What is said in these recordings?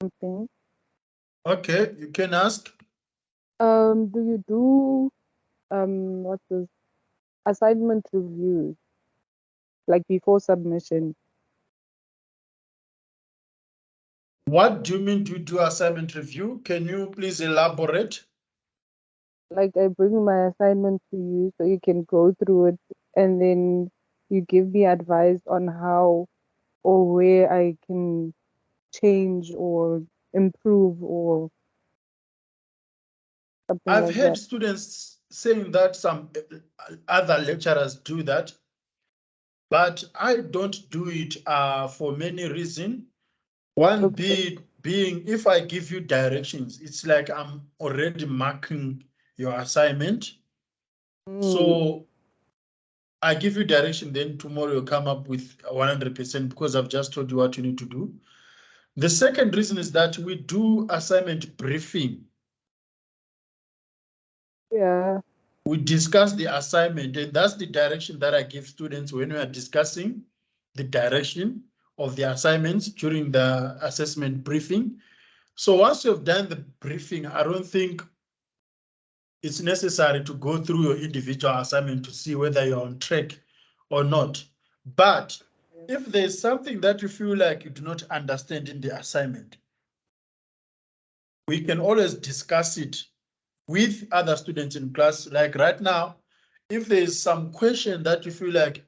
something. Okay, you can ask. Do you do what's this assignment reviews like before submission? What do you mean to do assignment review? Can you please elaborate? Like I bring my assignment to you so you can go through it and then you give me advice on how or where I can change or improve or something I've like heard that. students saying that some other lecturers do that, but I don't do it for many reasons. One Okay. being, if I give you directions, it's like I'm already marking your assignment. Mm, So I give you direction, then tomorrow you come up with 100% because I've just told you what you need to do. The second reason is that we do assignment briefing. yeah. We discuss the assignment, and that's the direction that I give students when we are discussing the direction of the assignments during the assessment briefing. So once you've done the briefing, I don't think it's necessary to go through your individual assignment to see whether you're on track or not. But if there's something that you feel like you do not understand in the assignment, we can always discuss it with other students in class. Like right now, if there is some question that you feel like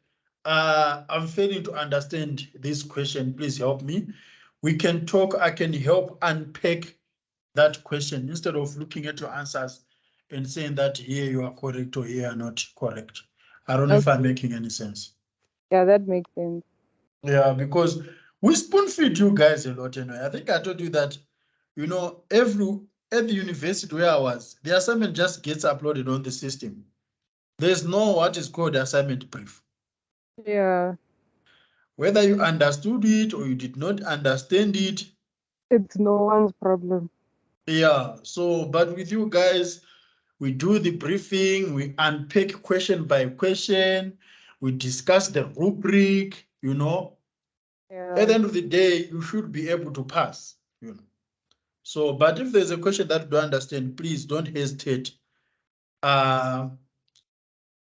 I'm failing to understand this question, please help me. We can talk, I can help unpack that question instead of looking at your answers and saying that here you are correct or here you are not correct. I don't know if I'm Okay. making any sense. Yeah, that makes sense. Yeah, because we spoon feed you guys a lot anyway. I think I told you that, every at the university where I was, the assignment just gets uploaded on the system. There's no what is called assignment brief. Yeah. Whether you understood it or you did not understand it, It's no one's problem. yeah. So, but with you guys, we do the briefing, we unpack question by question, we discuss the rubric. At Yeah. the end of the day, you should be able to pass. So, but if there's a question that you don't understand, please don't hesitate uh,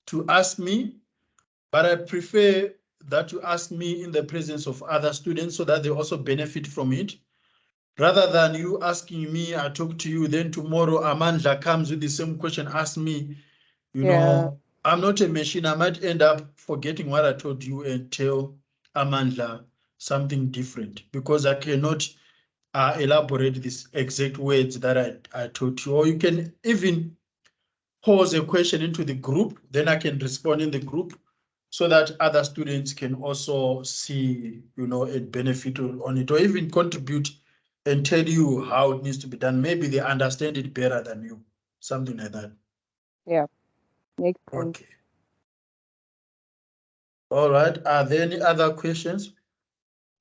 to ask me. But I prefer that you ask me in the presence of other students so that they also benefit from it. Rather than you asking me, I talk to you, then tomorrow Amanda comes with the same question, ask me, Yeah. I'm not a machine. I might end up forgetting what I told you and tell Amanda something different because I cannot elaborate these exact words that I taught you. Or you can even pose a question into the group, then I can respond in the group so that other students can also see, and benefit on it, or even contribute and tell you how it needs to be done. Maybe they understand it better than you, something like that. Yeah. Makes sense. Okay. All right. Are there any other questions?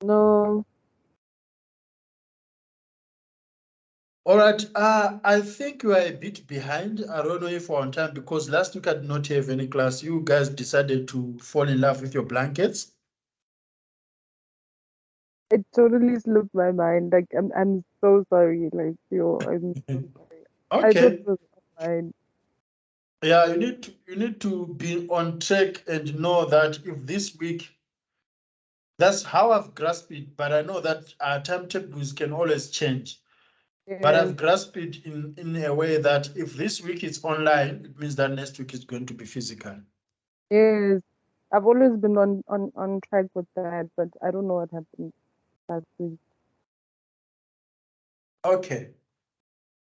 No. All right. I think you are a bit behind. I don't know if we're on time because last week I did not have any class. You guys decided to fall in love with your blankets. It totally slipped my mind. Like I'm so sorry. Like I'm so sorry. I thought Okay. it was fine. Yeah, you need to be on track and know that if this week, that's how I've grasped it, but I know that our timetables can always change. But Yes. I've grasped it in a way that if this week is online, it means that next week is going to be physical. Yes. I've always been on track with that, but I don't know what happened last week. Okay.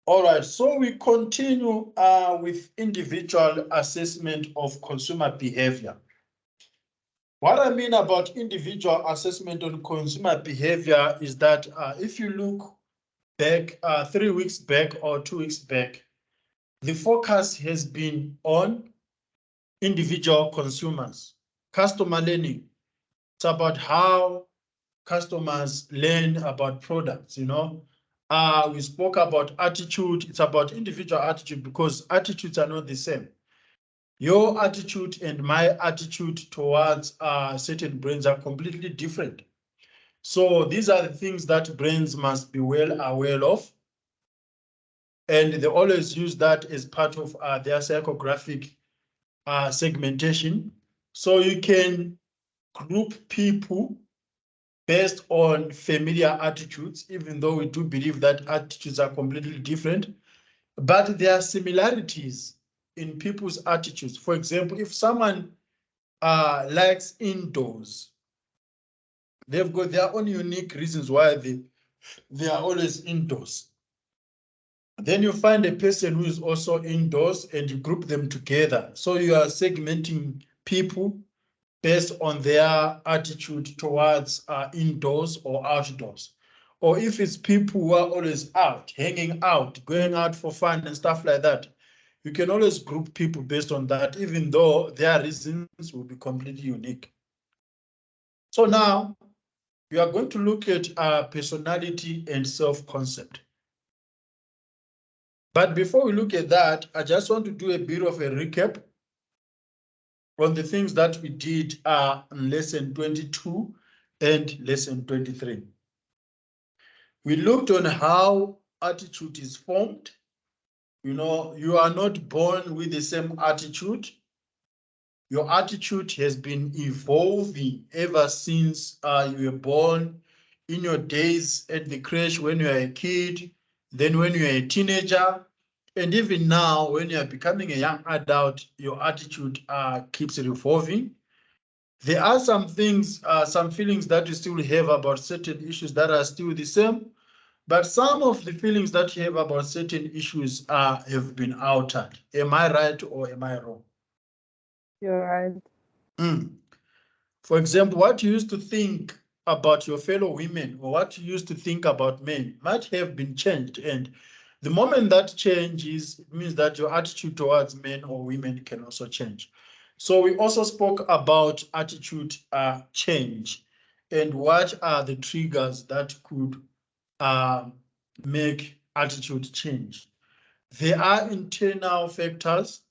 All right. So we continue with individual assessment of consumer behavior. What I mean about individual assessment on consumer behavior is that if you look back 3 weeks back or 2 weeks back, the focus has been on individual consumers, customer learning. It's about how customers learn about products. We spoke about attitude. It's about individual attitude because attitudes are not the same. Your attitude and my attitude towards certain brands are completely different. So these are the things that brains must be well aware of. And they always use that as part of their psychographic segmentation. So you can group people based on familiar attitudes, even though we do believe that attitudes are completely different. But there are similarities in people's attitudes. For example, if someone likes indoors, they've got their own unique reasons why they are always indoors. Then you find a person who is also indoors and you group them together. So you are segmenting people based on their attitude towards indoors or outdoors. Or if it's people who are always out, hanging out, going out for fun and stuff like that, you can always group people based on that, even though their reasons will be completely unique. So now we are going to look at personality and self-concept. But before we look at that, I just want to do a bit of a recap on the things that we did in lesson 22 and lesson 23. We looked on how attitude is formed. You know, you are not born with the same attitude. Your attitude has been evolving ever since you were born, in your days at the creche when you are a kid, then when you are a teenager, and even now when you are becoming a young adult, your attitude keeps evolving. There are some things, some feelings that you still have about certain issues that are still the same, but some of the feelings that you have about certain issues have been altered. Am I right or am I wrong? You're right. Mm. For example, what you used to think about your fellow women or what you used to think about men might have been changed. And the moment that changes, it means that your attitude towards men or women can also change. So we also spoke about attitude change and what are the triggers that could uh, make attitude change. There are internal factors.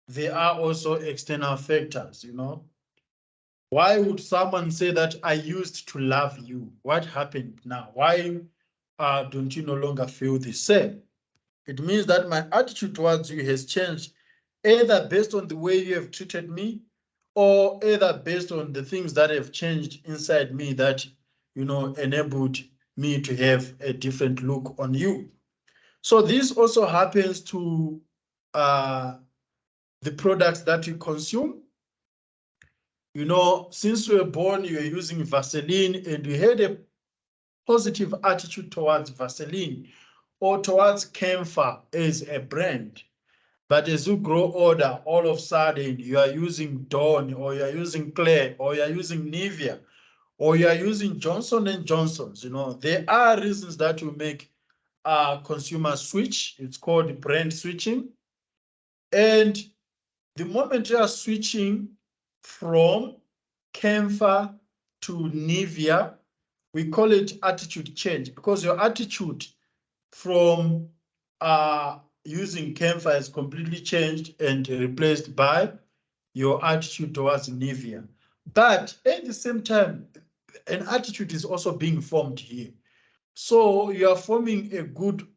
There are also external factors, you know. Why would someone say that I used to love you? What happened now? Why don't you no longer feel the same? It means that my attitude towards you has changed, either based on the way you have treated me, or either based on the things that have changed inside me that, you know, enabled me to have a different look on you. So this also happens to the products that you consume. You know, since you were born, you were using Vaseline and you had a positive attitude towards Vaseline or towards Camphor as a brand. But as you grow older, all of a sudden you are using Dawn or you are using Claire or you are using Nivea or you are using Johnson and Johnson's. You know, there are reasons that will make consumers switch. It's called brand switching. And the moment you are switching from Camphor to Nivea, we call it attitude change because your attitude from using Camphor has completely changed and replaced by your attitude towards Nivea. But at the same time, an attitude is also being formed here. So you are forming a good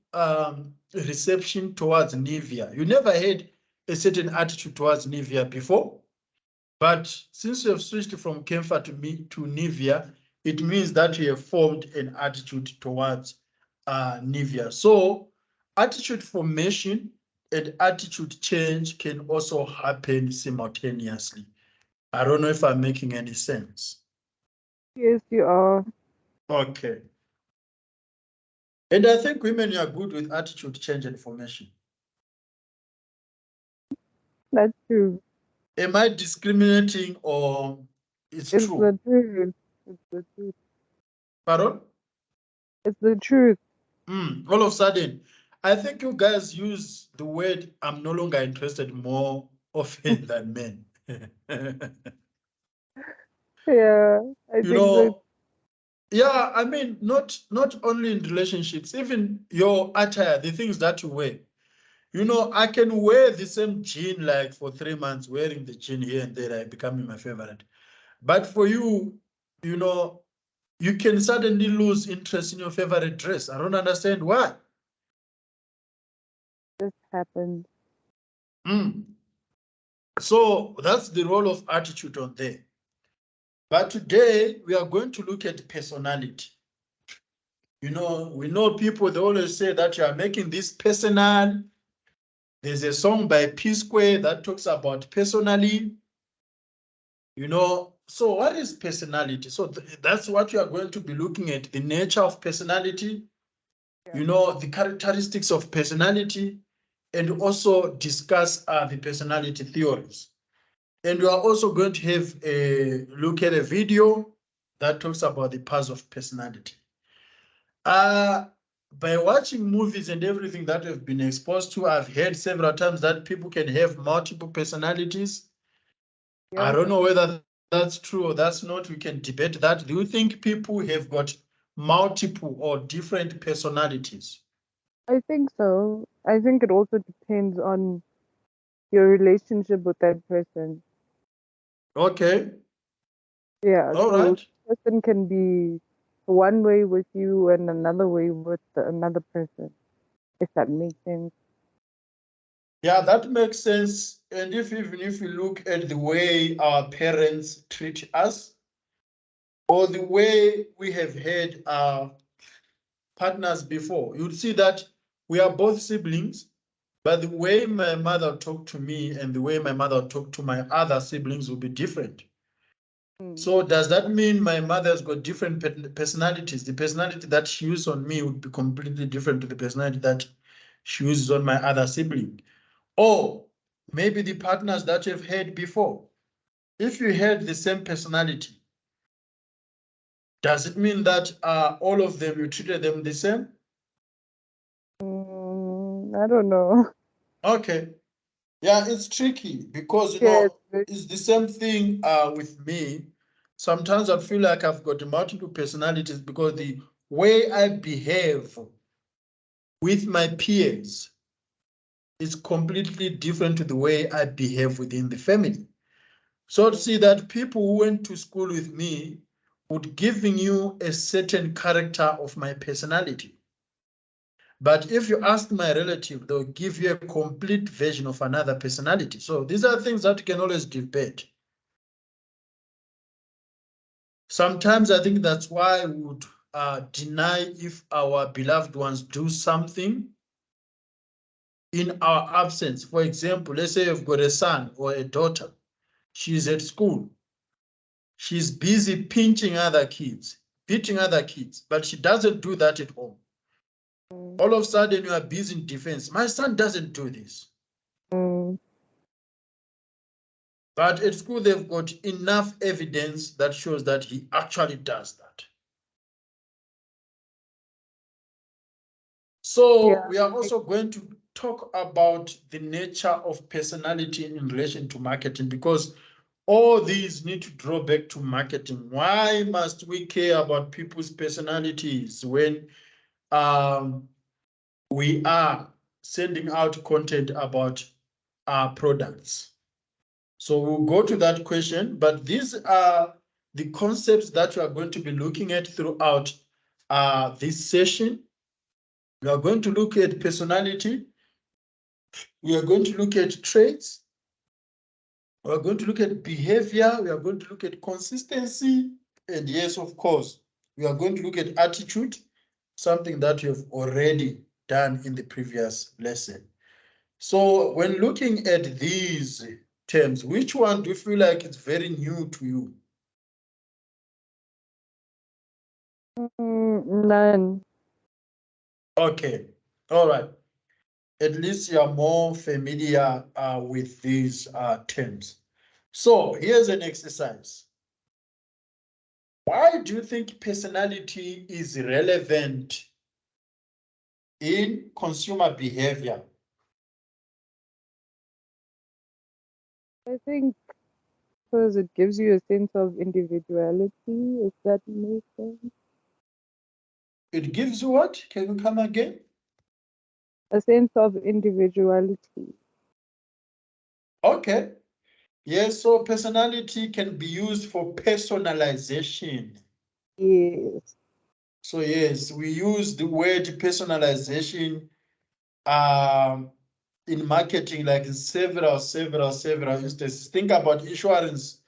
reception towards Nivea. You never had a certain attitude towards Nivea before, but since you have switched from Camphor to Nivea, it means that you have formed an attitude towards Nivea. So attitude formation and attitude change can also happen simultaneously. I don't know if I'm making any sense. Yes, you are. Okay. And I think women are good with attitude change and formation. That's true. Am I discriminating or it's It's true? the truth. It's the truth. Pardon? It's the truth. All of a sudden, I think you guys use the word I'm no longer interested more often than men. Yeah, I You think that. know, yeah, I mean, not only in relationships, even your attire, the things that you wear. You know, I can wear the same jean like for 3 months, wearing the jean here and there, like becoming my favorite. But for you, you know, you can suddenly lose interest in your favorite dress. I don't understand why. This happens. Mm. So that's the role of attitude on there. But today we are going to look at personality. We know people, they always say that you are making this personal. There's a song by P Square that talks about personally. So what is personality? So that's what you are going to be looking at, the nature of personality, Yeah. the characteristics of personality, and also discuss the personality theories. And we are also going to have a look at a video that talks about the parts of personality. By watching movies and everything that we've been exposed to, I've heard several times that people can have multiple personalities. I Yeah. don't know whether that's true or that's not. We can debate that. Do you think people have got multiple or different personalities? I think so. I think it also depends on your relationship with that person. Okay, Yeah, all so right. person can be one way with you and another way with another person, if that makes sense. Yeah, that makes sense. And even if you look at the way our parents treat us, or the way we have had our partners before, you'd see that we are both siblings, but the way my mother talked to me and the way my mother talked to my other siblings will be different. Mm. So does that mean my mother's got different personalities? The personality that she uses on me would be completely different to the personality that she uses on my other sibling. Or maybe the partners that you've had before. If you had the same personality, does it mean that all of them, you treated them the same? I don't know. Okay. Yeah, it's tricky because, Yeah, it's the same thing with me. Sometimes I feel like I've got multiple personalities because the way I behave with my peers is completely different to the way I behave within the family. So to see that people who went to school with me would giving you a certain character of my personality. But if you ask my relative, they'll give you a complete version of another personality. So these are things that you can always debate. Sometimes I think that's why we would deny if our beloved ones do something in our absence. For example, let's say you've got a son or a daughter. She's at school. She's busy pinching other kids, beating other kids, but she doesn't do that at home. mm, All of a sudden, you are busy in defense. My son doesn't do this. mm, But at school, they've got enough evidence that shows that he actually does that. So yeah, we are also going to talk about the nature of personality in relation to marketing, because all these need to draw back to marketing. Why must we care about people's personalities when um, we are sending out content about our products? So we'll go to that question, but these are the concepts that we are going to be looking at throughout this session. We are going to look at personality. We are going to look at traits. We are going to look at behavior. We are going to look at consistency. And yes, of course, we are going to look at attitude, something that we have already done in the previous lesson. So when looking at these terms, which one do you feel like it's very new to you? none. Okay, all right. At least you are more familiar with these terms. So here's an exercise. Why do you think personality is relevant in consumer behavior? I think because it gives you a sense of individuality, if that makes sense. It gives you what? Can you come again? A sense of individuality. Okay. Yes, so personality can be used for personalization. Yes. So yes, we use the word personalization um, in marketing, like in several instances. Think about insurance,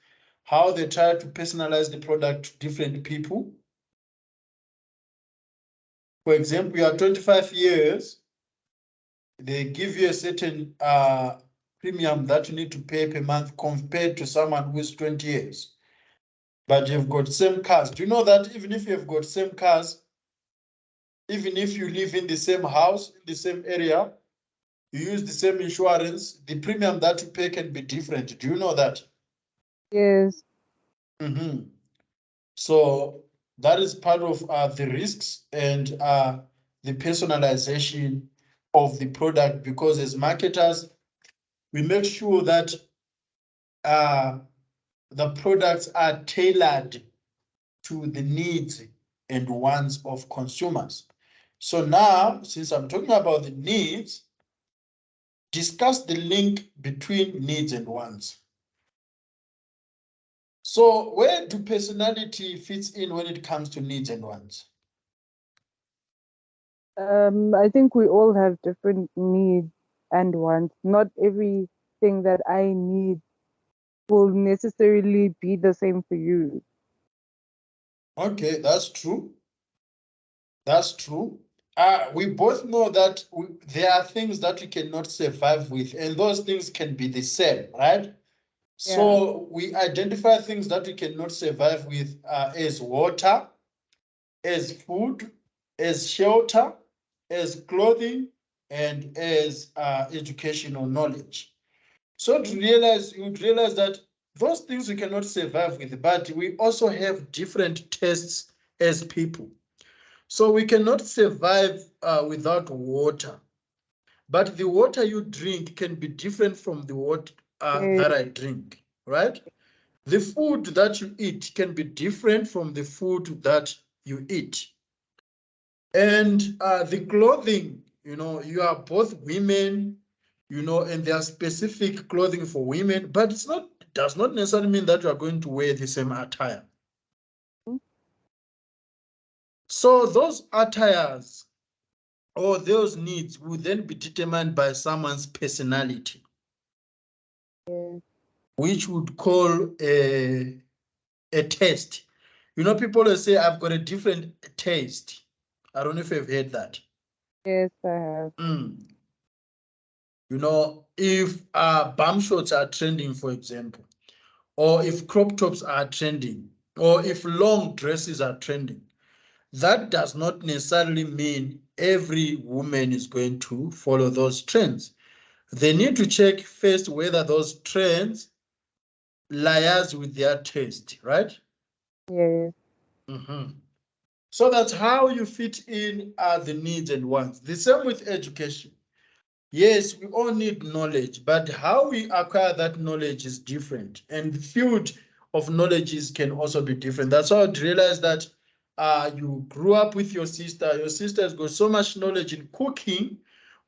how they try to personalize the product to different people. For example, you are 25 years, they give you a certain premium that you need to pay per month compared to someone who is 20 years. But you've got same cars. Do you know that even if you've got same cars, even if you live in the same house, in the same area, you use the same insurance, the premium that you pay can be different. Do you know that? Yes. Mhm. So that is part of the risks and the personalization of the product, because as marketers, we make sure that uh, the products are tailored to the needs and wants of consumers. So now, since I'm talking about the needs, discuss the link between needs and wants. So where do personality fits in when it comes to needs and wants? I think we all have different needs and wants. Not everything that I need will necessarily be the same for you. Okay, that's true. That's true. We both know that there are things that we cannot survive with, and those things can be the same, right? Yeah. So we identify things that we cannot survive with as water, as food, as shelter, as clothing, and as educational knowledge. So Mhm. you would realize that those things we cannot survive with, but we also have different tests as people. So we cannot survive without water, but the water you drink can be different from the water Yes. that I drink, right? The food that you eat can be different from the food that you eat. And the clothing, you are both women, and there are specific clothing for women, but it does not necessarily mean that you are going to wear the same attire. Mhm. So those attires or those needs will then be determined by someone's personality, Yes. which would call a taste. People will say, I've got a different taste. I don't know if you've heard that. Yes, I have. Mm. If bum shorts are trending, for example, or if crop tops are trending, or if long dresses are trending, that does not necessarily mean every woman is going to follow those trends. They need to check first whether those trends liars with their taste, right? Yes. Mhm. So that's how you fit in the needs and wants. The same with education. Yes, we all need knowledge, but how we acquire that knowledge is different. And the field of knowledges can also be different. That's how I realized that you grew up with your sister. Your sister has got so much knowledge in cooking,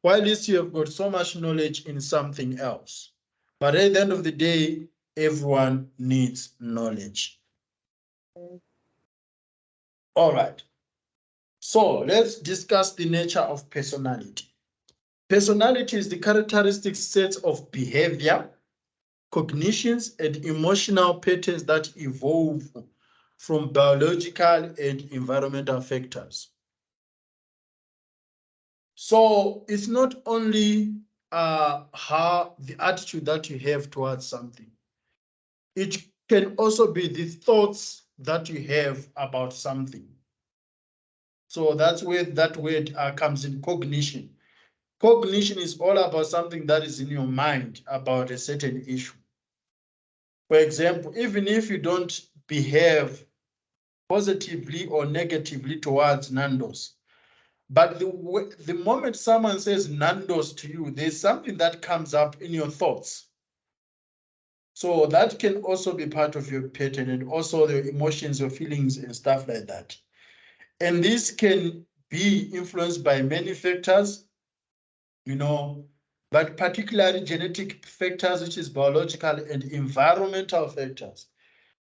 while you have got so much knowledge in something else. But at the end of the day, everyone needs knowledge. Yes. All right. So let's discuss the nature of personality. Personality is the characteristic set of behavior, cognitions, and emotional patterns that evolve from biological and environmental factors. So it's not only how the attitude that you have towards something, it can also be the thoughts that you have about something. So that's where that word comes in, cognition. Cognition is all about something that is in your mind about a certain issue. For example, even if you don't behave positively or negatively towards Nando's, but the moment someone says Nando's to you, there's something that comes up in your thoughts. So that can also be part of your pattern, and also your emotions, your feelings, and stuff like that. And this can be influenced by many factors, you know, but particularly genetic factors, which is biological, and environmental factors.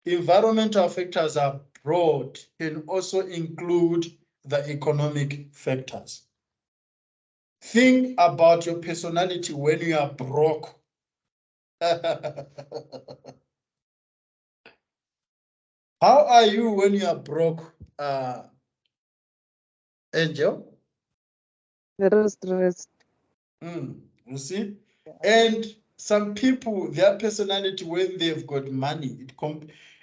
Environmental factors are broad can also include the economic factors. Think about your personality when you are broke. How are you when you are broke, Angel? Little stressed. You see? Yeah. And some people, their personality when they've got money,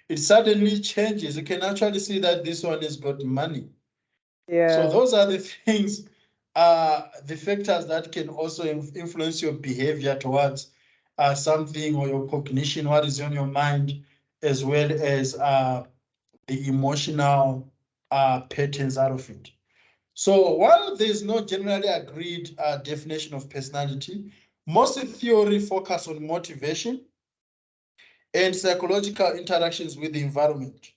it suddenly changes. You can actually see that this one has got money. So Yeah. those are the things, the factors that can also influence your behavior towards something, or your cognition, what is on your mind, as well as the emotional patterns out of it. So while there is no generally agreed definition of personality, most theory focus on motivation and psychological interactions with the environment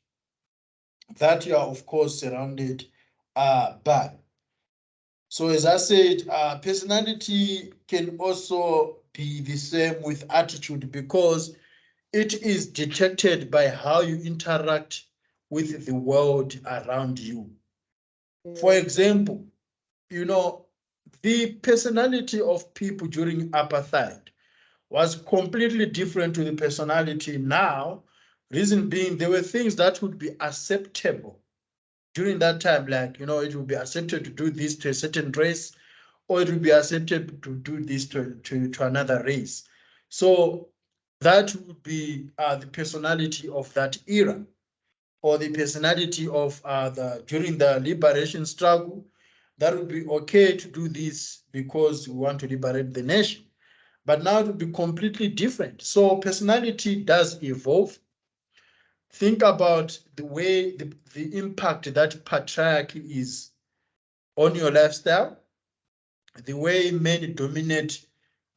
that you are, of course, surrounded by. So as I said, personality can also be the same with attitude, because it is detected by how you interact with the world around you. For Yeah. example, the personality of people during apartheid was completely different to the personality now. Reason being, there were things that would be acceptable during that time, like, it would be accepted to do this to a certain race, or it would be accepted to do this to another race. So that would be the personality of that era, or the personality of the during the liberation struggle. That would be okay to do this because we want to liberate the nation. But now it would be completely different. So personality does evolve. Think about the way the impact that patriarchy is on your lifestyle, the way men dominate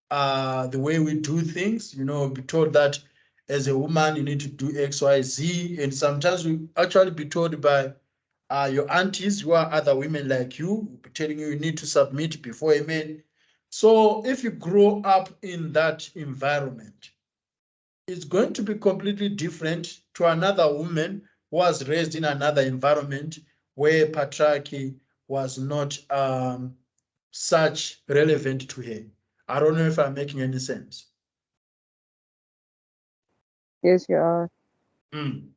the way we do things. Be told that as a woman you need to do X, Y, Z, and sometimes we actually be told by your aunties who are other women like you, telling you you need to submit before a man. So if you grow up in that environment, it's going to be completely different to another woman who was raised in another environment where patriarchy was not such relevant to her. I don't know if I'm making any sense. Yes, you are. Mm.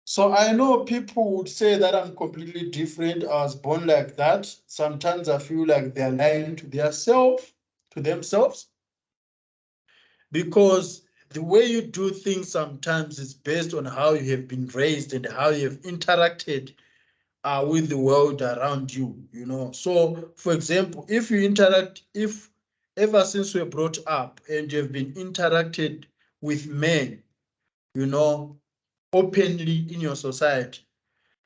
So I know people would say that I'm completely different. I was born like that. Sometimes I feel like they're lying to themselves, because the way you do things sometimes is based on how you have been raised and how you have interacted with the world around you. So for example, if ever since we were brought up and you have been interacted with men, you know, openly in your society,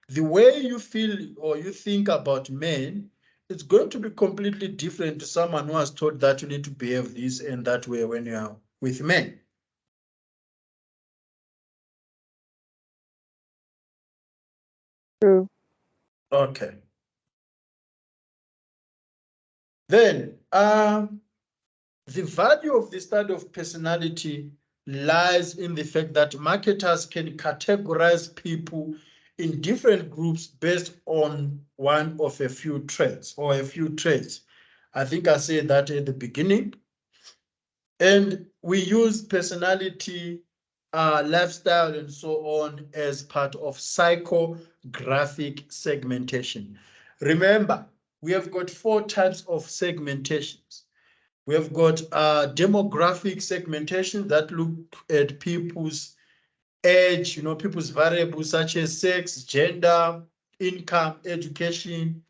the way you feel or you think about men, it's going to be completely different to someone who has taught that you need to behave this and that way when you are with men. True. Okay. Then, the value of the study of personality lies in the fact that marketers can categorize people in different groups based on one of a few traits or a few traits. I think I said that at the beginning. And we use personality, lifestyle, and so on as part of psychographic segmentation. Remember, we have got 4 types of segmentations. We have got demographic segmentation that look at people's age, people's variables such as sex, gender, income, education.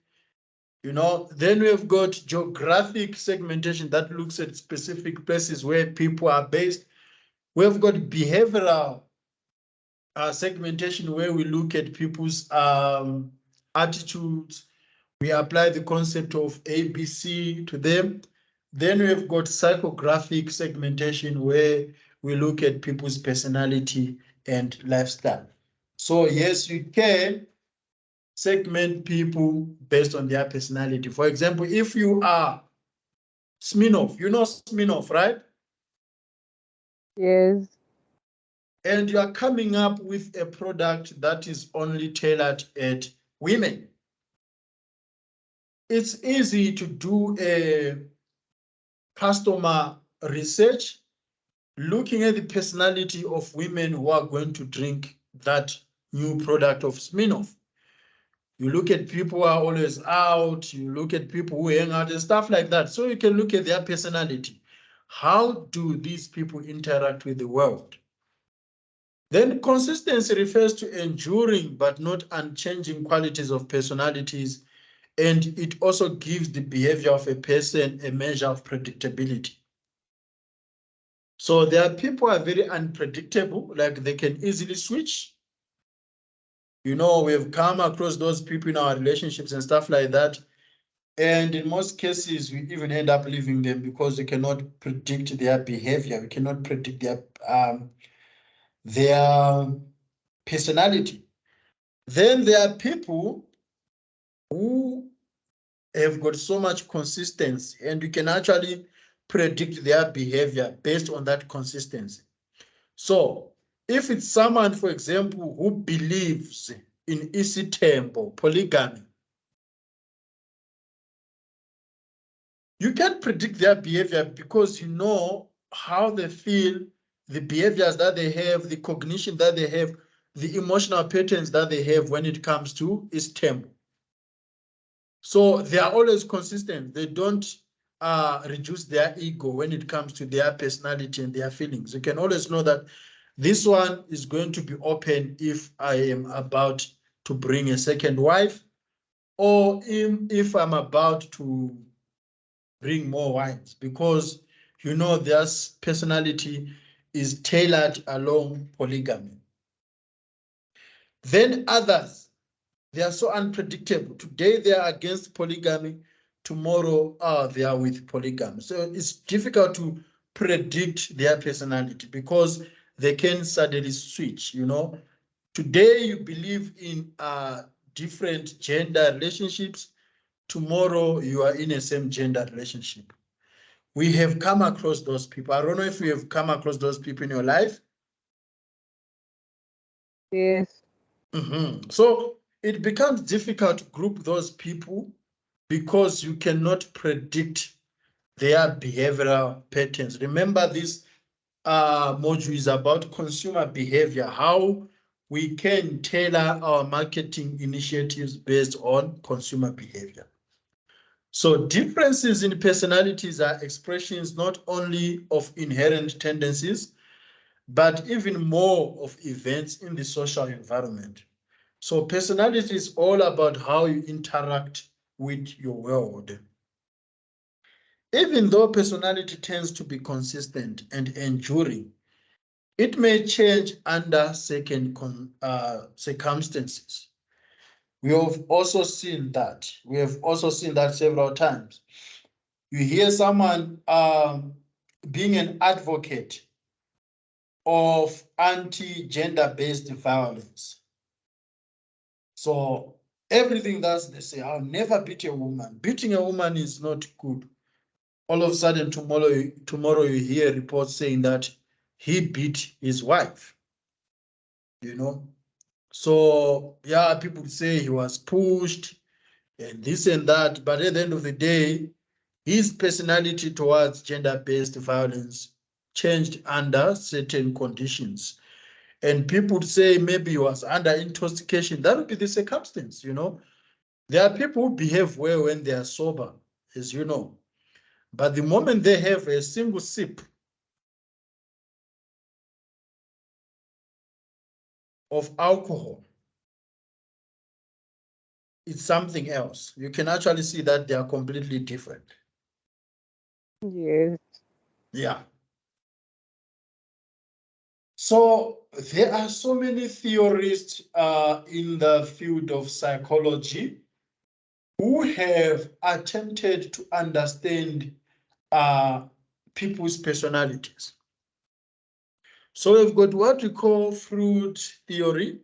Then we have got geographic segmentation that looks at specific places where people are based. We have got behavioral segmentation where we look at people's attitudes. We apply the concept of ABC to them. Then we have got psychographic segmentation where we look at people's personality and lifestyle. So yes, you can segment people based on their personality. For example, if you are Smirnov, you know Smirnov, right? Yes. and you are coming up with a product that is only tailored at women. It's easy to do a customer research looking at the personality of women who are going to drink that new product of Smirnoff. You look at people who are always out, you look at people who hang out and stuff like that. So you can look at their personality. How do these people interact with the world? Then consistency refers to enduring but not unchanging qualities of personalities, and it also gives the behavior of a person a measure of predictability. So there are people who are very unpredictable, like they can easily switch. You know, we've come across those people in our relationships and stuff like that. And in most cases, we even end up leaving them because we cannot predict their behavior. We cannot predict their personality. Then there are people who have got so much consistency, and you can actually predict their behavior based on that consistency. So if it's someone, for example, who believes in isitembo, polygamy, you can predict their behavior because you know how they feel, the behaviors that they have, the cognition that they have, the emotional patterns that they have when it comes to isitembo. So they are always consistent. They don't reduce their ego when it comes to their personality and their feelings. You can always know that this one is going to be open if I am about to bring a second wife, or if I'm about to bring more wives, because you know their personality is tailored along polygamy. Then others, they are so unpredictable. Today they are against polygamy, tomorrow they are with polygamy. So it's difficult to predict their personality because they can suddenly switch, you know. Today you believe in different gender relationships, tomorrow you are in a same gender relationship. We have come across those people. I don't know if you have come across those people in your life. Yes. So it becomes difficult to group those people because you cannot predict their behavioral patterns. Remember, this module is about consumer behavior, how we can tailor our marketing initiatives based on consumer behavior. So differences in personalities are expressions not only of inherent tendencies, but even more of events in the social environment. So personality is all about how you interact with your world. Even though personality tends to be consistent and enduring, it may change under circumstances. We have also seen that. We have also seen that several times. You hear someone being an advocate of anti-gender-based violence. So everything that they say, I'll never beat a woman. Beating a woman is not good. All of a sudden, tomorrow you hear reports saying that he beat his wife, you know. So yeah, people say he was pushed and this and that, but at the end of the day, his personality towards gender-based violence changed under certain conditions. And people would say maybe he was under intoxication. That would be the circumstance, you know. There are people who behave well when they are sober, as you know. But the moment they have a single sip of alcohol, it's something else. You can actually see that they are completely different. Yes. Yeah. So there are so many theorists in the field of psychology who have attempted to understand people's personalities. So we've got what we call fruit theory.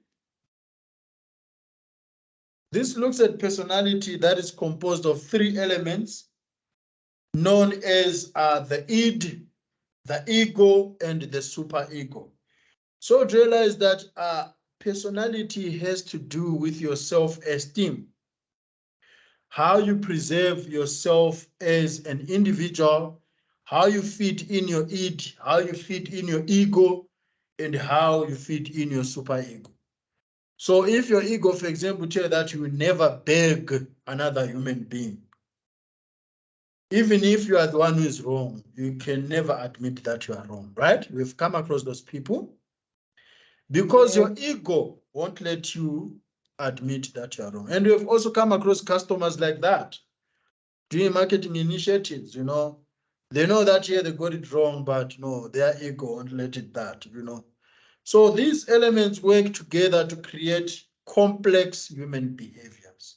This looks at personality that is composed of three elements known as the id, the ego, and the superego. So realize that personality has to do with your self-esteem, how you preserve yourself as an individual, how you fit in your id, how you fit in your ego, and how you fit in your superego. So if your ego, for example, tell you that you will never beg another human being, even if you are the one who is wrong, you can never admit that you are wrong, right? We've come across those people because Yes. your ego won't let you admit that you are wrong. And we've also come across customers like that doing marketing initiatives, they know that here they got it wrong, but no, their ego won't let it that. So these elements work together to create complex human behaviors.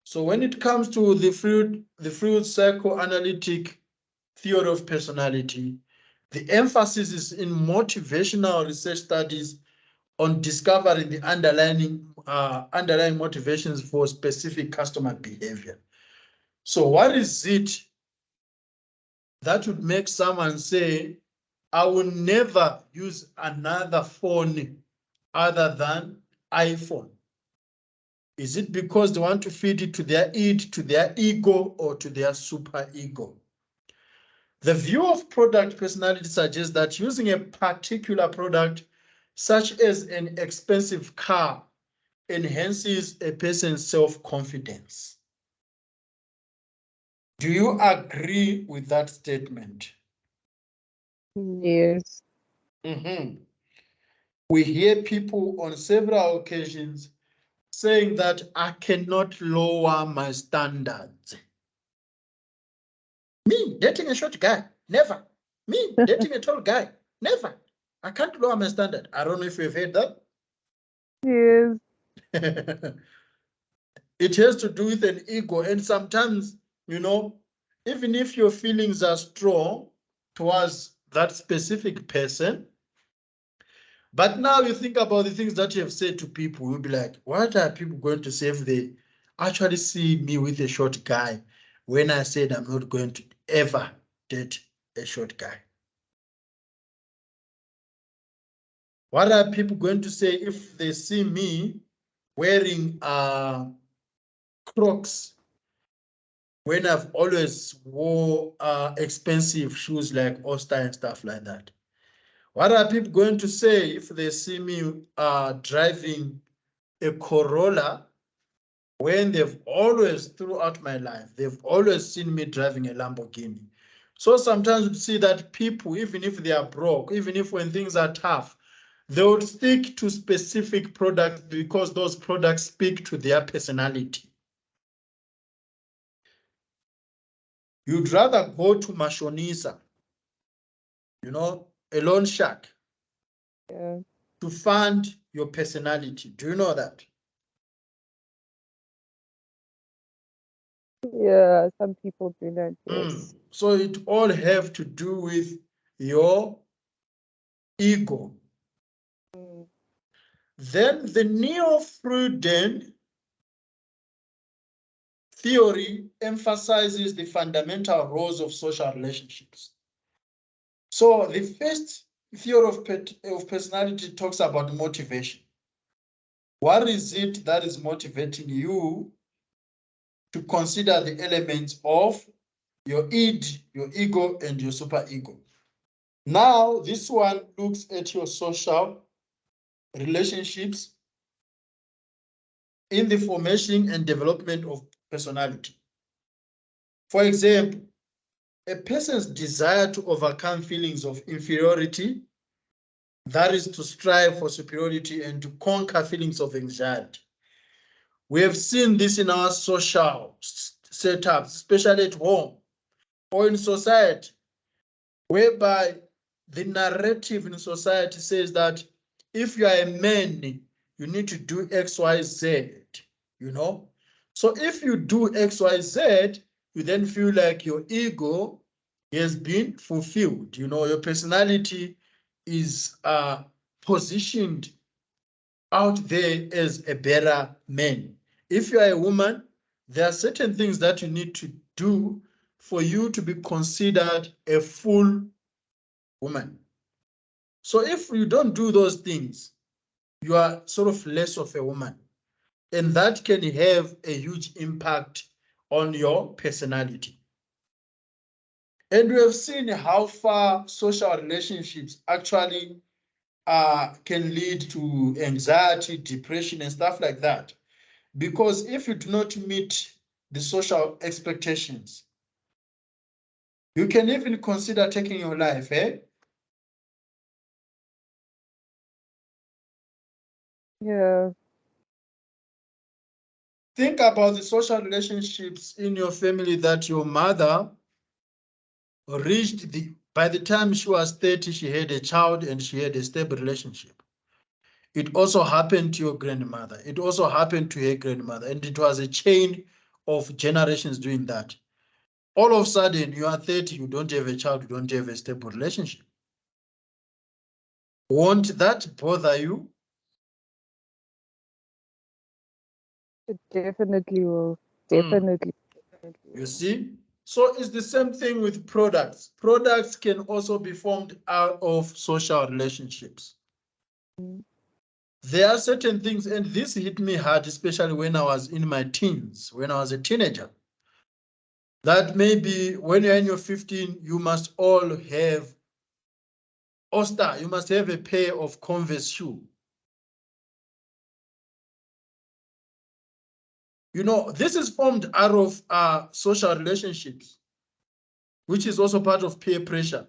So when it comes to the Freud psychoanalytic theory of personality, the emphasis is in motivational research studies on discovering the underlying motivations for specific customer behavior. So what is it that would make someone say, I will never use another phone other than iPhone? Is it because they want to feed it to their id, to their ego, or to their superego? The view of product personality suggests that using a particular product, such as an expensive car, enhances a person's self-confidence. Do you agree with that statement? Yes. Mhm. We hear people on several occasions saying that I cannot lower my standards. Me dating a short guy, never. Me dating a tall guy, never. I can't lower my standard. I don't know if you've heard that. Yes. It has to do with an ego. And sometimes, even if your feelings are strong towards that specific person, but now you think about the things that you have said to people, you'll be like, what are people going to say if they actually see me with a short guy when I said I'm not going to ever date a short guy? What are people going to say if they see me wearing Crocs when I've always wore expensive shoes like Oster and stuff like that? What are people going to say if they see me driving a Corolla when they've always, throughout my life, they've always seen me driving a Lamborghini? So sometimes you see that people, even if they are broke, even if when things are tough, they would stick to specific products because those products speak to their personality. You'd rather go to Mashonisa, a loan shark, Yeah. to fund your personality. Do you know that? Yeah. Some people do that. Yes. So it all have to do with your ego. Mm. Then the Neo-Freudian theory emphasizes the fundamental roles of social relationships. So the first theory of personality talks about motivation. What is it that is motivating you to consider the elements of your id, your ego, and your superego? Now, this one looks at your social relationships in the formation and development of personality. For example, a person's desire to overcome feelings of inferiority, that is to strive for superiority and to conquer feelings of anxiety. We have seen this in our social setups, especially at home or in society, whereby the narrative in society says that if you are a man, you need to do X, Y, Z, you know. So if you do X, Y, Z, you then feel like your ego has been fulfilled. Your personality is positioned out there as a better man. If you are a woman, there are certain things that you need to do for you to be considered a full woman. So if you don't do those things, you are sort of less of a woman. And that can have a huge impact on your personality. And we have seen how far social relationships actually can lead to anxiety, depression, and stuff like that. Because if you do not meet the social expectations, you can even consider taking your life, eh? Yeah. Think about the social relationships in your family that your mother reached by the time she was 30, she had a child and she had a stable relationship. It also happened to your grandmother. It also happened to her grandmother. And it was a chain of generations doing that. All of a sudden, you are 30, you don't have a child, you don't have a stable relationship. Won't that bother you? It definitely will. Mm. Definitely. You see? So it's the same thing with products. Products can also be formed out of social relationships. Mm. There are certain things, and this hit me hard, especially when I was in my teens, when I was a teenager, that maybe when you're in your 15, you must all have Oster, you must have a pair of Converse shoe. You know, this is formed out of social relationships, which is also part of peer pressure,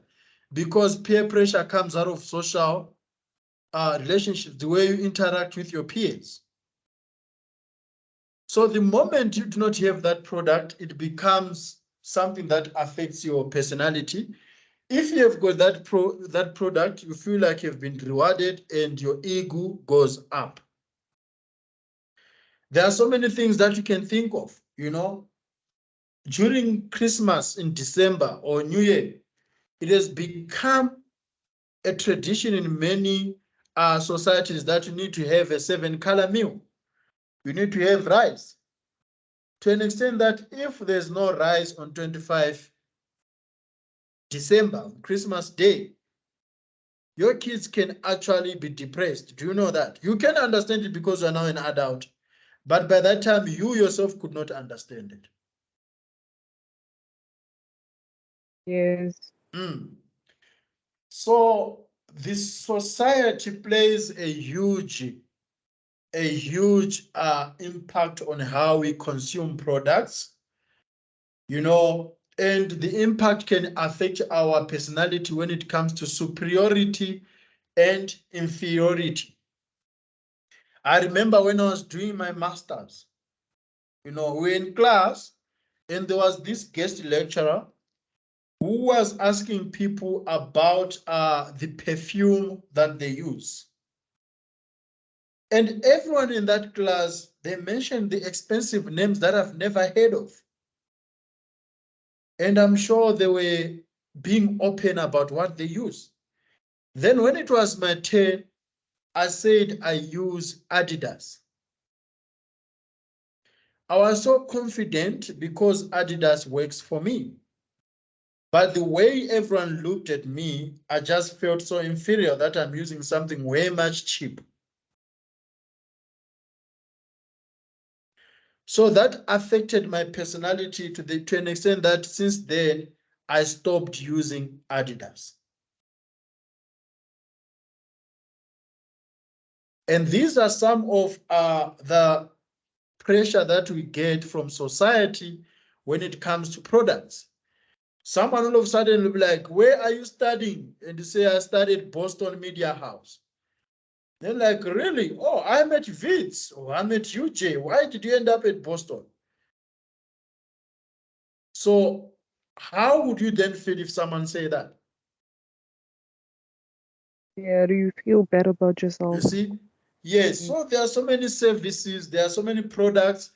because peer pressure comes out of social relationships, the way you interact with your peers. So the moment you do not have that product, it becomes something that affects your personality. If you have got that product, you feel like you've been rewarded and your ego goes up. There are so many things that you can think of, you know. During Christmas in December or New Year, it has become a tradition in many societies that you need to have a 7-color meal. You need to have rice. To an extent that if there's no rice on 25 December, Christmas Day, your kids can actually be depressed. Do you know that? You can understand it because you're now an adult, but by that time, you yourself could not understand it. Yes. Mm. So this society plays a huge impact on how we consume products, you know, and the impact can affect our personality when it comes to superiority and inferiority. I remember when I was doing my master's, you know, we were in class and there was this guest lecturer who was asking people about the perfume that they use. And everyone in that class, they mentioned the expensive names that I've never heard of. And I'm sure they were being open about what they use. Then when it was my turn, I said I use Adidas. I was so confident because Adidas works for me. But the way everyone looked at me, I just felt so inferior that I'm using something way much cheap. So that affected my personality to an extent that since then, I stopped using Adidas. And these are some of the pressure that we get from society when it comes to products. Someone all of a sudden will be like, where are you studying? And you say, I studied Boston Media House. They're like, really? Oh, I'm at Wits or I'm at UJ. Why did you end up at Boston? So how would you then feel if someone say that? Yeah. Do you feel bad about You yourself? see? Yes. Mm. So there are so many services, there are so many products,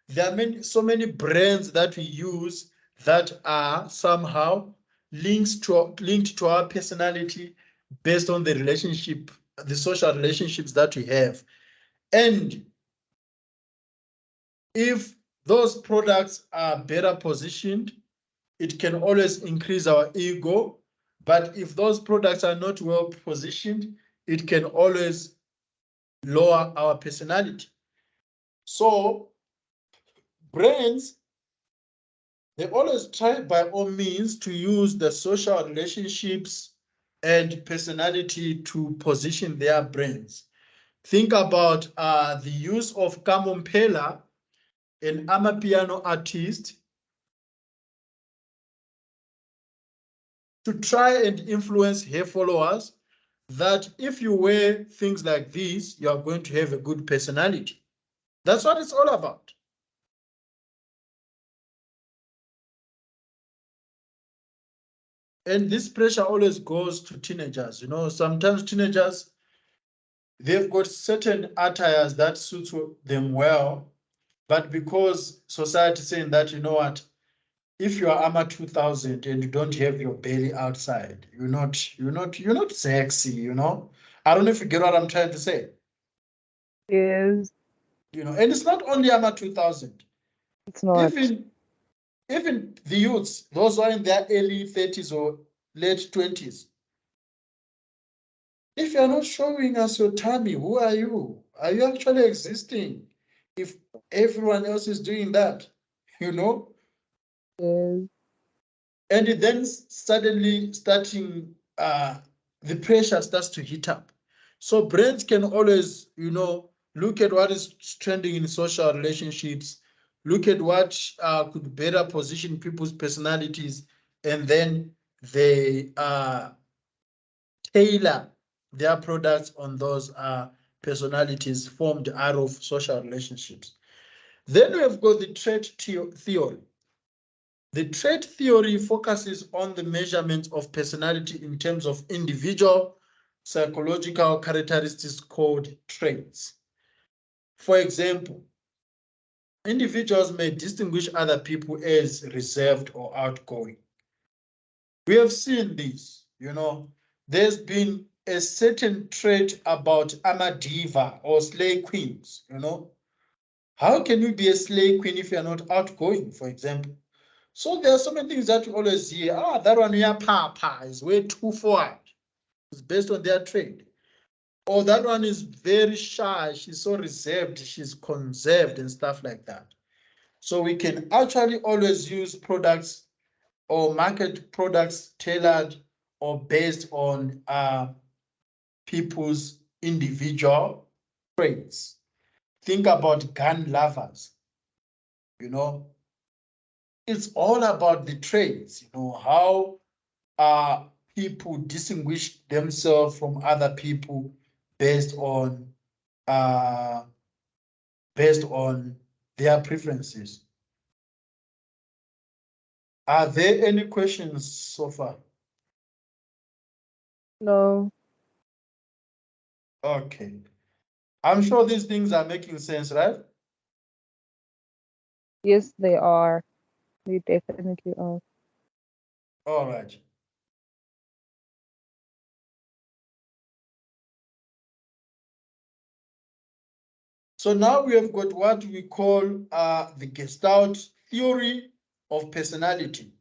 there are so many brands that we use that are somehow linked to our personality based on the relationship, the social relationships that we have. And if those products are better positioned, it can always increase our ego But if those products are not well positioned, it can always lower our personality. So brands, they always try by all means to use the social relationships and personality to position their brands. Think about the use of Kamompela, an amapiano artist, to try and influence her followers that if you wear things like this, you are going to have a good personality. That's what it's all about. And this pressure always goes to teenagers. Sometimes teenagers, they've got certain attires that suits them well, but because society is saying that, what, if you are Armor 2000 and you don't have your belly outside, you're not sexy. I don't know if you get what I'm trying to say. Yes, And it's not only Armor 2000. it's not. Even the youths, those who are in their early 30s or late 20s, if you're not showing us your tummy, who are you? Are you actually existing? If everyone else is doing that, you know? Yes, And then suddenly the pressure starts to heat up. So brands can always, look at what is trending in social relationships, look at what could better position people's personalities, and then they tailor their products on those personalities formed out of social relationships. Then we have got the trait theory. The trait theory focuses on the measurement of personality in terms of individual psychological characteristics called traits. For example, individuals may distinguish other people as reserved or outgoing. We have seen this, there's been a certain trait about Amadiva or slay queens, How can you be a slay queen if you're not outgoing, for example? So there are so many things that you always hear. That one here, Papa, is way too forward. It's based on their trait. Or that one is very shy. She's so reserved. She's conserved and stuff like that. So we can actually always use products or market products tailored or based on people's individual traits. Think about gun lovers. It's all about the traits. How people distinguish themselves from other people based on uh, based on their preferences. Are there any questions so far? no, Okay. I'm sure these things are making sense, right? yes, they are. They definitely are. All right. So now we have got what we call the Gestalt theory of personality.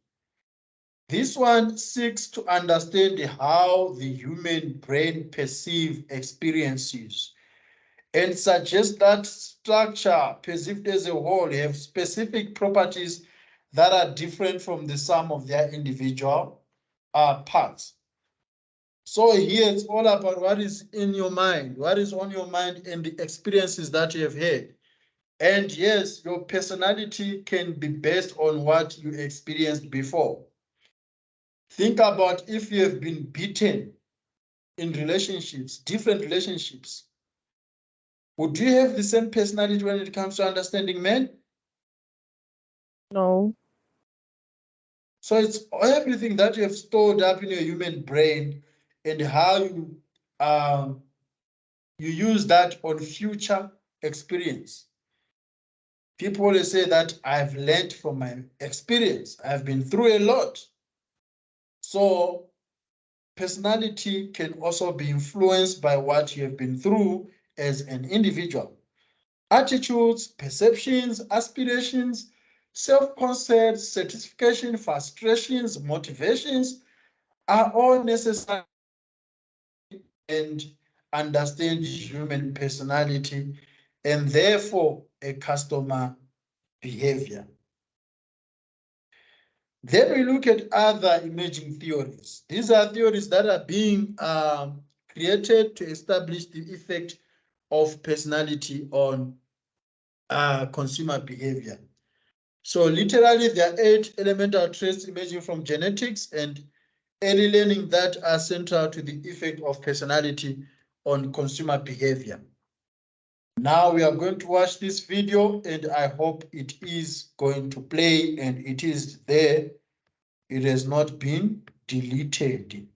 This one seeks to understand how the human brain perceives experiences and suggests that structure perceived as a whole have specific properties that are different from the sum of their individual parts. So here it's all about what is in your mind, what is on your mind, and the experiences that you have had. And yes, your personality can be based on what you experienced before. Think about if you have been beaten in relationships, different relationships. Would you have the same personality when it comes to understanding men? No, So it's everything that you have stored up in your human brain and how you use that on future experience. People always say that I've learned from my experience. I've been through a lot. So personality can also be influenced by what you have been through as an individual. Attitudes, perceptions, aspirations, self-concepts, satisfaction, frustrations, motivations are all necessary and understand human personality and therefore a customer behavior. Then we look at other emerging theories. These are theories that are being created to establish the effect of personality on consumer behavior. So literally, there are 8 elemental traits emerging from genetics and early learning that are central to the effect of personality on consumer behavior. Now we are going to watch this video, and I hope it is going to play, and it is there. It has not been deleted.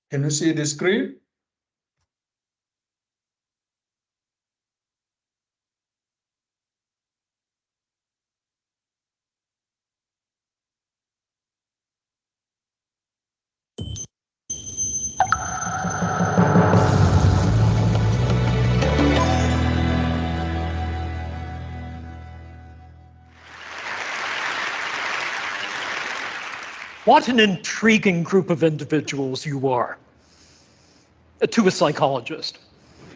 Can you see the screen? What an intriguing group of individuals you are, to a psychologist.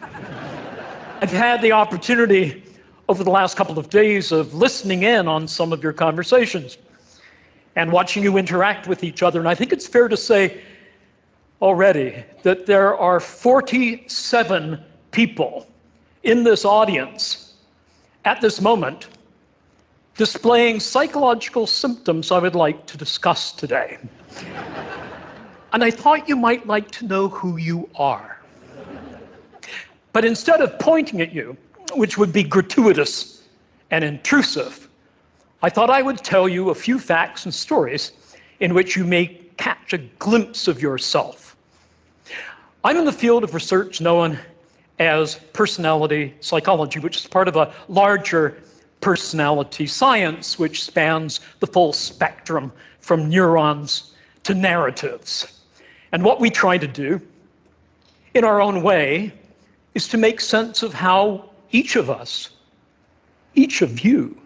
I've had the opportunity over the last couple of days of listening in on some of your conversations and watching you interact with each other. And I think it's fair to say already that there are 47 people in this audience at this moment displaying psychological symptoms I would like to discuss today. And I thought you might like to know who you are. But instead of pointing at you, which would be gratuitous and intrusive, I thought I would tell you a few facts and stories in which you may catch a glimpse of yourself. I'm in the field of research known as personality psychology, which is part of a larger personality science which spans the full spectrum from neurons to narratives. And what we try to do, in our own way, is to make sense of how each of us, each of you,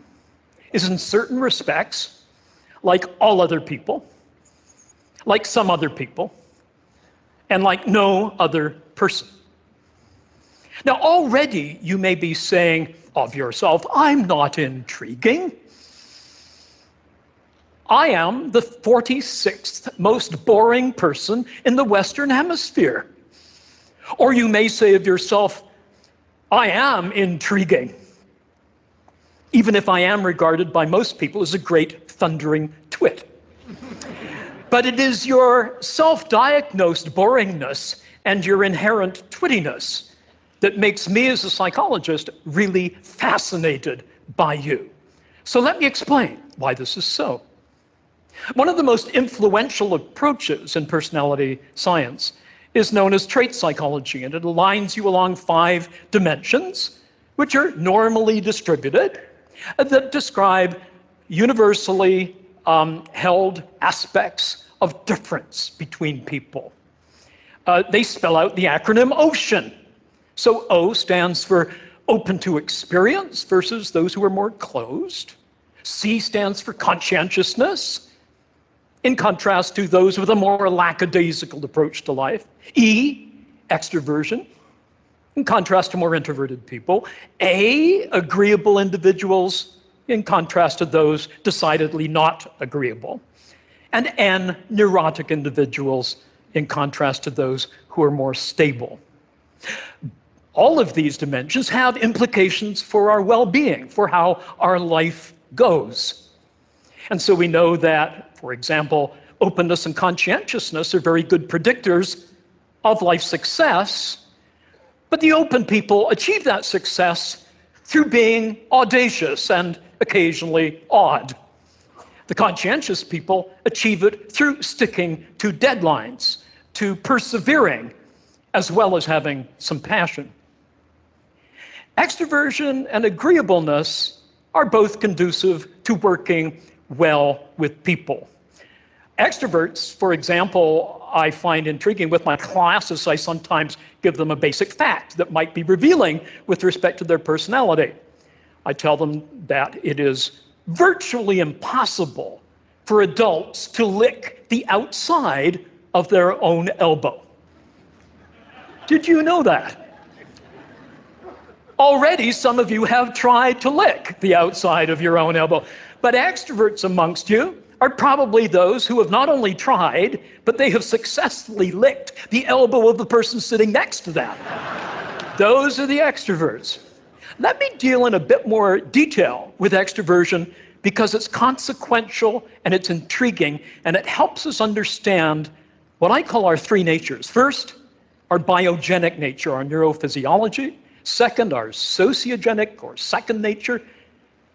is in certain respects like all other people, like some other people, and like no other person. Now, already you may be saying of yourself, I'm not intriguing. I am the 46th most boring person in the Western Hemisphere. Or you may say of yourself, I am intriguing, even if I am regarded by most people as a great thundering twit. But it is your self-diagnosed boringness and your inherent twittiness that makes me as a psychologist really fascinated by you. So let me explain why this is so. One of the most influential approaches in personality science is known as trait psychology, and it aligns you along 5 dimensions, which are normally distributed, that describe universally held aspects of difference between people. They spell out the acronym OCEAN. So O stands for open to experience versus those who are more closed. C stands for conscientiousness, in contrast to those with a more lackadaisical approach to life. E, extroversion, in contrast to more introverted people. A, agreeable individuals, in contrast to those decidedly not agreeable. And N, neurotic individuals, in contrast to those who are more stable. All of these dimensions have implications for our well-being, for how our life goes. And so we know that, for example, openness and conscientiousness are very good predictors of life success, but the open people achieve that success through being audacious and occasionally odd. The conscientious people achieve it through sticking to deadlines, to persevering, as well as having some passion. Extroversion and agreeableness are both conducive to working well with people. Extroverts, for example, I find intriguing. With my classes, I sometimes give them a basic fact that might be revealing with respect to their personality. I tell them that it is virtually impossible for adults to lick the outside of their own elbow. Did you know that? Already, some of you have tried to lick the outside of your own elbow. But extroverts amongst you are probably those who have not only tried, but they have successfully licked the elbow of the person sitting next to them. Those are the extroverts. Let me deal in a bit more detail with extroversion because it's consequential and it's intriguing and it helps us understand what I call our three natures. First, our biogenic nature, our neurophysiology. Second, our sociogenic or second nature,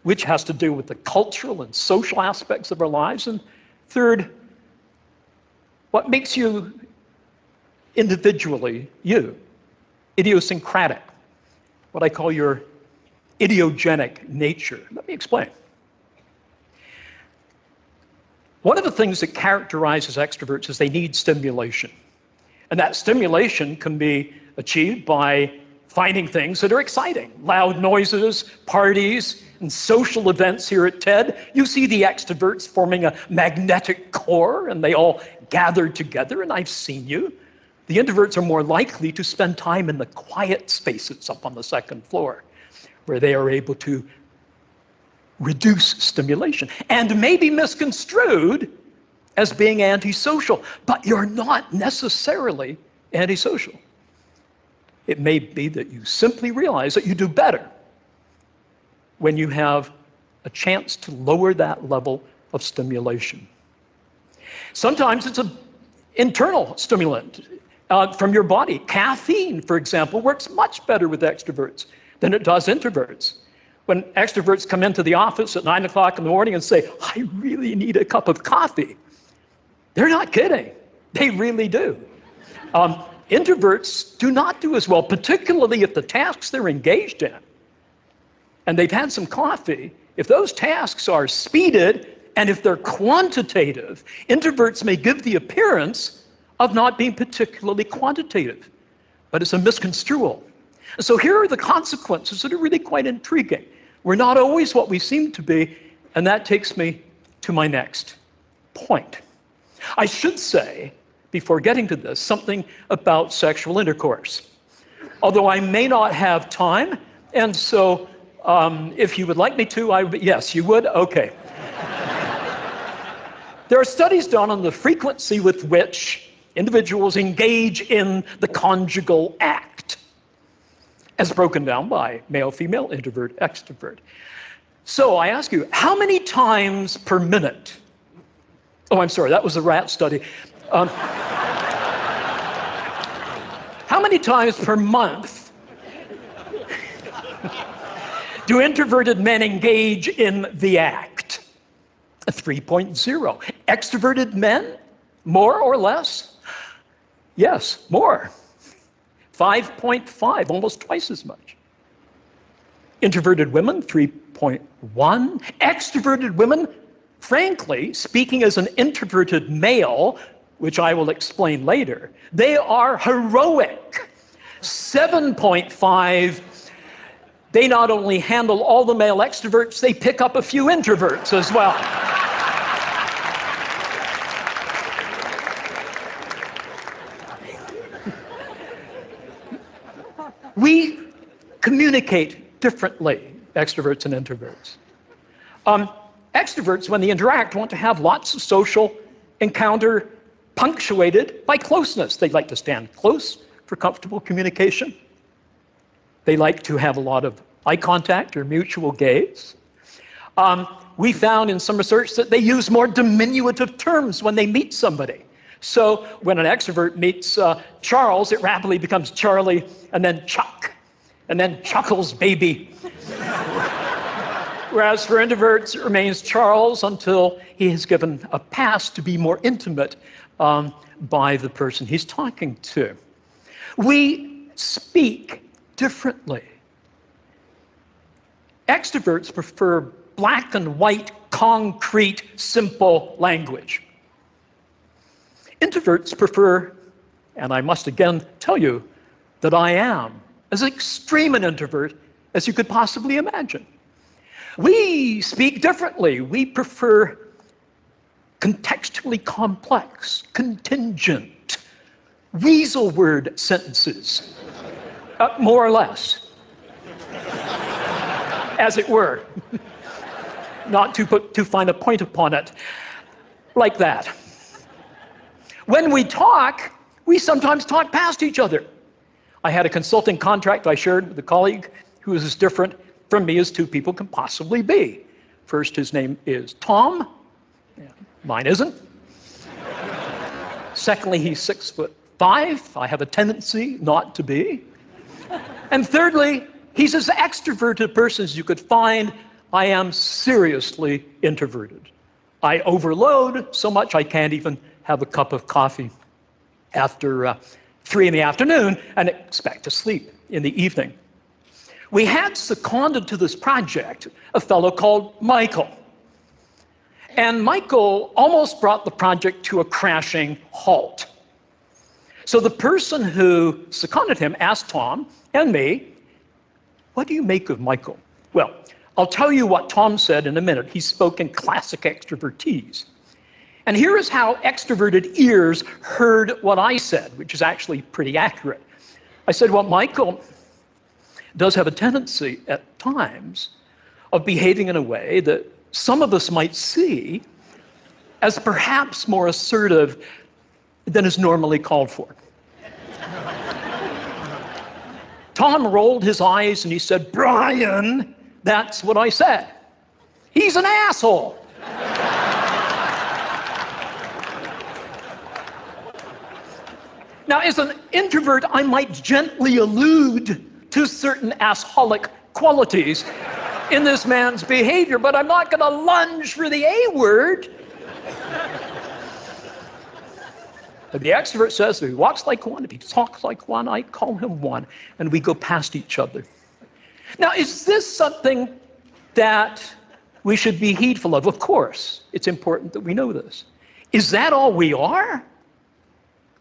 which has to do with the cultural and social aspects of our lives. And third, what makes you individually you, idiosyncratic, what I call your idiogenic nature. Let me explain. One of the things that characterizes extroverts is they need stimulation. And that stimulation can be achieved by finding things that are exciting. Loud noises, parties, and social events here at TED. You see the extroverts forming a magnetic core, and they all gather together, and I've seen you. The introverts are more likely to spend time in the quiet spaces up on the second floor, where they are able to reduce stimulation and may be misconstrued as being antisocial, but you're not necessarily antisocial. It may be that you simply realize that you do better when you have a chance to lower that level of stimulation. Sometimes it's an internal stimulant from your body. Caffeine, for example, works much better with extroverts than it does introverts. When extroverts come into the office at 9 o'clock in the morning and say, I really need a cup of coffee, they're not kidding. They really do. Introverts do not do as well, particularly if the tasks they're engaged in, and they've had some coffee, if those tasks are speeded and if they're quantitative, introverts may give the appearance of not being particularly quantitative, but it's a misconstrual. So here are the consequences that are really quite intriguing. We're not always what we seem to be, and that takes me to my next point. I should say, before getting to this, something about sexual intercourse. Although I may not have time, and so if you would like me to, yes, you would? Okay. There are studies done on the frequency with which individuals engage in the conjugal act, as broken down by male, female, introvert, extrovert. So I ask you, how many times per minute? Oh, I'm sorry, that was a rat study. How many times per month do introverted men engage in the act? 3.0. Extroverted men, more or less? Yes, more. 5.5, almost twice as much. Introverted women, 3.1. Extroverted women, frankly, speaking as an introverted male, which I will explain later, they are heroic. 7.5, they not only handle all the male extroverts, they pick up a few introverts as well. We communicate differently, extroverts and introverts. Extroverts, when they interact, want to have lots of social encounter punctuated by closeness. They like to stand close for comfortable communication. They like to have a lot of eye contact or mutual gaze. We found in some research that they use more diminutive terms when they meet somebody. So when an extrovert meets Charles, it rapidly becomes Charlie, and then Chuck, and then Chuckles baby. Whereas for introverts, it remains Charles until he has given a pass to be more intimate by the person he's talking to. We speak differently. Extroverts prefer black and white, concrete, simple language. Introverts prefer, and I must again tell you that I am as extreme an introvert as you could possibly imagine. We speak differently. We prefer contextually complex, contingent, weasel word sentences, more or less, as it were, not to put too fine a point upon it, like that. When we talk, we sometimes talk past each other. I had a consulting contract I shared with a colleague who is as different from me as two people can possibly be. First, his name is Tom. Mine isn't. Secondly, he's 6'5". I have a tendency not to be. And thirdly, he's as extroverted a person as you could find. I am seriously introverted. I overload so much I can't even have a cup of coffee after 3 in the afternoon and expect to sleep in the evening. We had seconded to this project a fellow called Michael. And Michael almost brought the project to a crashing halt. So the person who seconded him asked Tom and me, "What do you make of Michael?" Well, I'll tell you what Tom said in a minute. He spoke in classic extrovertese. And here is how extroverted ears heard what I said, which is actually pretty accurate. I said, well, Michael does have a tendency at times of behaving in a way that some of us might see as perhaps more assertive than is normally called for. Tom rolled his eyes and he said, "Brian, that's what I said. He's an asshole." Now, as an introvert, I might gently allude to certain assholic qualities in this man's behavior, but I'm not going to lunge for the A word. If the extrovert says if he walks like one, if he talks like one, I call him one, and we go past each other. Now, is this something that we should be heedful of? Of course, it's important that we know this. Is that all we are?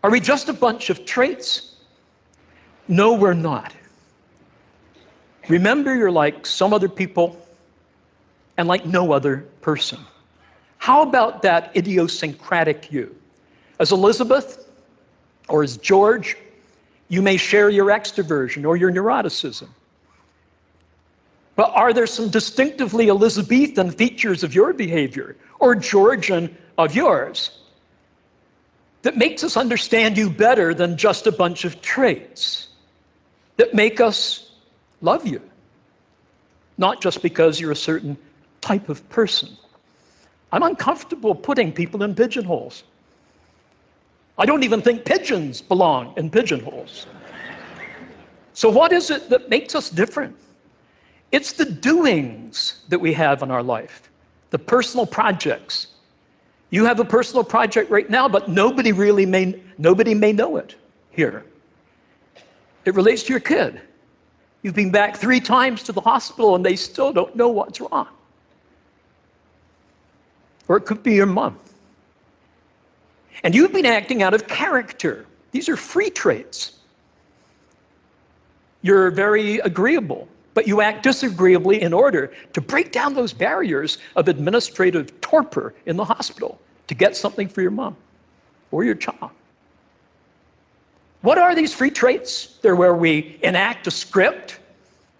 Are we just a bunch of traits? No, we're not. Remember, you're like some other people and like no other person. How about that idiosyncratic you? As Elizabeth or as George, you may share your extroversion or your neuroticism. But are there some distinctively Elizabethan features of your behavior or Georgian of yours that makes us understand you better than just a bunch of traits, that make us love you, not just because you're a certain type of person? I'm uncomfortable putting people in pigeonholes. I don't even think pigeons belong in pigeonholes. So what is it that makes us different? It's the doings that we have in our life, the personal projects. You have a personal project right now, but nobody may know it here. It relates to your kid. You've been back 3 times to the hospital and they still don't know what's wrong. Or it could be your mom. And you've been acting out of character. These are free traits. You're very agreeable, but you act disagreeably in order to break down those barriers of administrative torpor in the hospital to get something for your mom or your child. What are these free traits? They're where we enact a script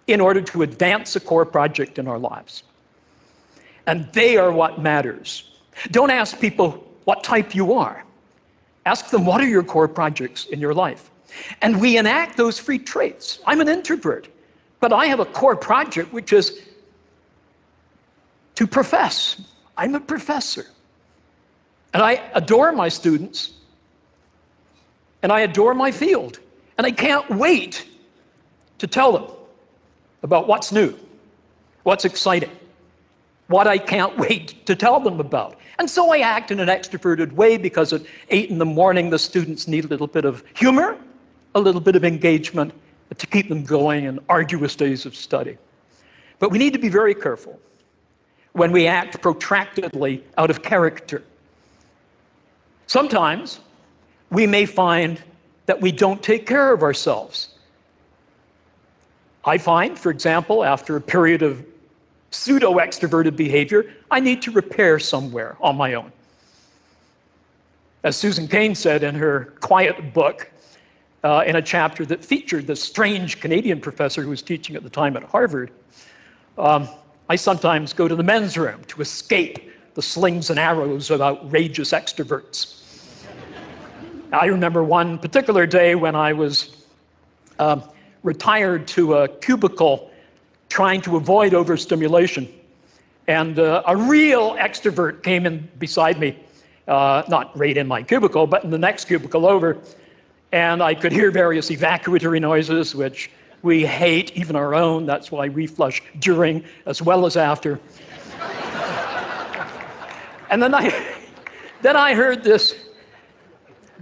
in order to advance a core project in our lives. And they are what matters. Don't ask people what type you are. Ask them, what are your core projects in your life? And we enact those free traits. I'm an introvert, but I have a core project, which is to profess. I'm a professor. And I adore my students, and I adore my field. And I can't wait to tell them about what's new, what's exciting, what I can't wait to tell them about. And so I act in an extroverted way because at 8 in the morning, the students need a little bit of humor, a little bit of engagement to keep them going in arduous days of study. But we need to be very careful when we act protractedly out of character. Sometimes we may find that we don't take care of ourselves. I find, for example, after a period of pseudo-extroverted behavior, I need to repair somewhere on my own. As Susan Cain said in her Quiet book, in a chapter that featured the strange Canadian professor who was teaching at the time at Harvard, I sometimes go to the men's room to escape the slings and arrows of outrageous extroverts. I remember one particular day when I was retired to a cubicle trying to avoid overstimulation. And a real extrovert came in beside me, not right in my cubicle, but in the next cubicle over. And I could hear various evacuatory noises, which we hate, even our own. That's why we flush during as well as after. And then I heard this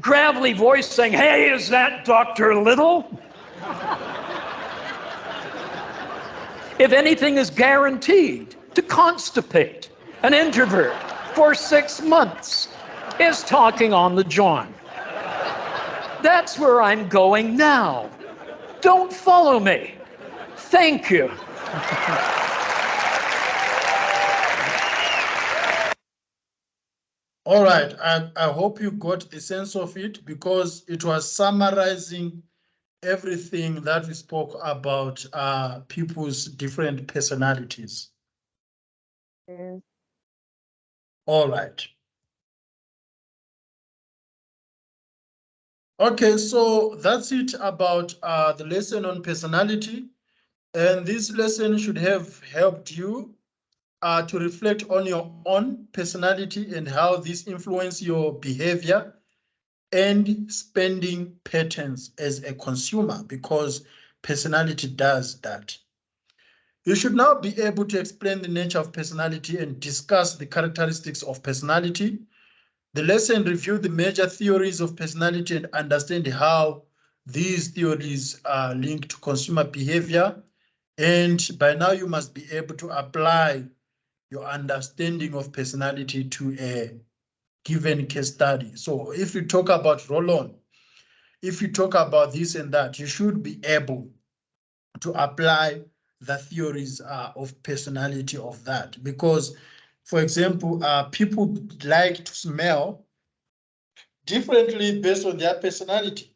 gravelly voice saying, "Hey, is that Dr. Little?" If anything is guaranteed to constipate an introvert for 6 months, it's talking on the John. That's where I'm going now. Don't follow me. Thank you. All right, I hope you got the sense of it, because it was summarizing everything that we spoke about, people's different personalities. Yes. All right. Okay, so that's it about the lesson on personality. And this lesson should have helped you to reflect on your own personality and how this influences your behavior and spending patterns as a consumer, because personality does that. You should now be able to explain the nature of personality and discuss the characteristics of personality. The lesson reviewed the major theories of personality and understand how these theories are linked to consumer behavior. And by now you must be able to apply your understanding of personality to a given case study. So if you talk about roll-on, if you talk about this and that, you should be able to apply the theories of personality of that. Because, for example, people like to smell differently based on their personality.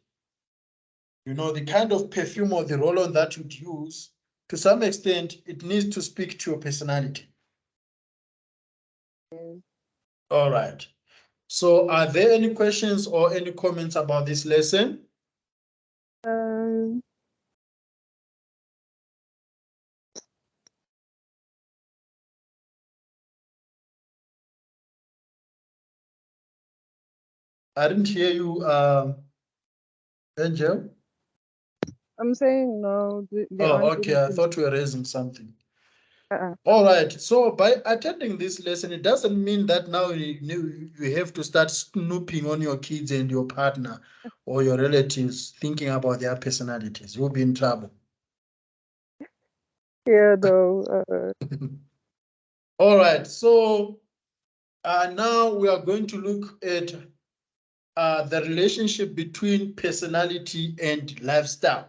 You know, the kind of perfume or the roll-on that you'd use, to some extent, it needs to speak to your personality. Yes. All right. So are there any questions or any comments about this lesson? Um, I didn't hear you, Angel. I'm saying no, there Oh, aren't okay. any I questions. thought you were raising something. Uh-uh. All right. So by attending this lesson, it doesn't mean that now you have to start snooping on your kids and your partner or your relatives, thinking about their personalities. You'll be in trouble. Yeah, no. All right. So now we are going to look at the relationship between personality and lifestyle.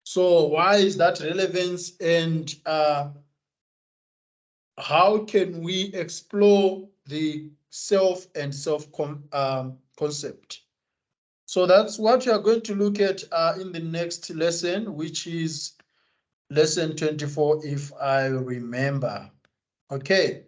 So why is that relevance, and how can we explore the self and concept? So that's what you are going to look at in the next lesson, which is lesson 24, if I remember. Okay.